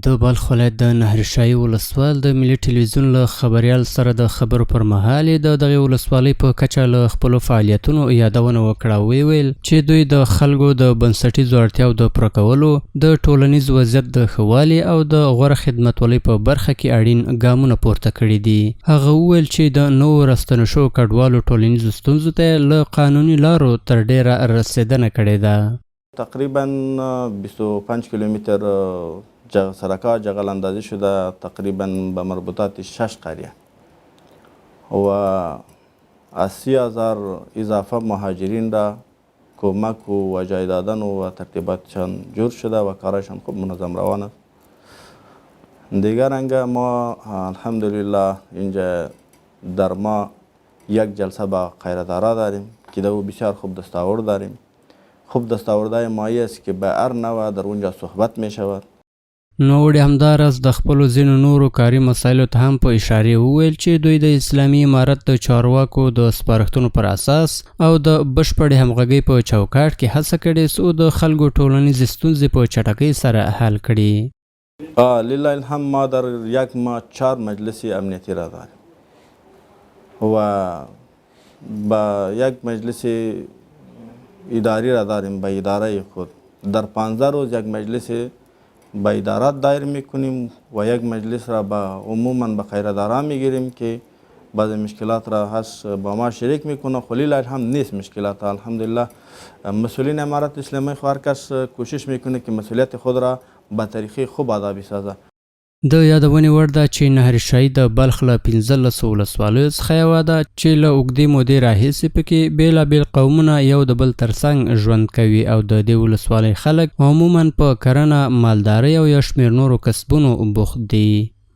د بلخ ولایت د نهرشاهي ولسوال د ملي ټلویزیون له خبریال سره د خبرو پر مهال د دغې ولسوالۍ په کچه له خپلو فعالیتونو یادونه وکړه. ویل چې دوی د خلکو د بنسټیزو اړتیاو د پوره کولو، د ټولنیز وضعیت د ښه والي او د غوره خدمتولۍ په برخه کې اړین ګامونه پورته کړي دي. هغه وویل چې د نوو راستنو شوو کډوالو ټولنیزو ستونزو ته له قانوني لارو تر ډیره رسیدنه کړې ده. تقریبا 25 کیلومتر سرکا جغل اندازی شده، تقریبا به مربوطات 6 قریه و از 30,000 اضافه مهاجرین را کمک و جای دادن و ترتیباتشان جور شده و کارشان خوب منظم روان است. دیگر رنگ ما الحمدلله اینجا در ما یک جلسه با خیرتارا داریم که دو بسیار خوب دستاورد داریم. خوب دستاوردهای مایی است که به هر نوع در اونجا صحبت می شود. نوړي همداراز د خپلو ځینو نورو کاري مسایلو ته هم په اشارې وویل چې دوی د اسلامي امارت د چارواکو د سپارښتنو پر اساس او د بشپړې همغږۍ په چوکاټ کې هڅه کړې څو د خلکو ټولنیزې ستونزې په چټکۍ سره حل کړي. لله الحمد ما در یک ماه 4 مجلس امنیتی را داریم و با یک مجلس اداری را داریم به اداره خود. در 15 روز یک مجلس با ادارات دایر میکنیم و یک مجلس را با عموما به خیرتاران میگیریم که بعض مشکلات را هست با ما شریک میکنه. خلیل الحمد نیست مشکلات، الحمدلله مسئولین امارت اسلامی هر کس کوشش میکنه که مسئولیت خود را به طریقه خوب ادا بسازه. د یادونې وړ ده چې نهرشاهي د بلخ له 15 ولسوالیو څخه یوه ده چې له اوږدې مودې راهیسې پکې بېلابېل قومونه یو د بل ترڅنګ ژوند کوي او د دې ولسوالۍ خلک عموما په کرنه، مالدارۍ او یو شمېر نورو کسبونو بوخت دي.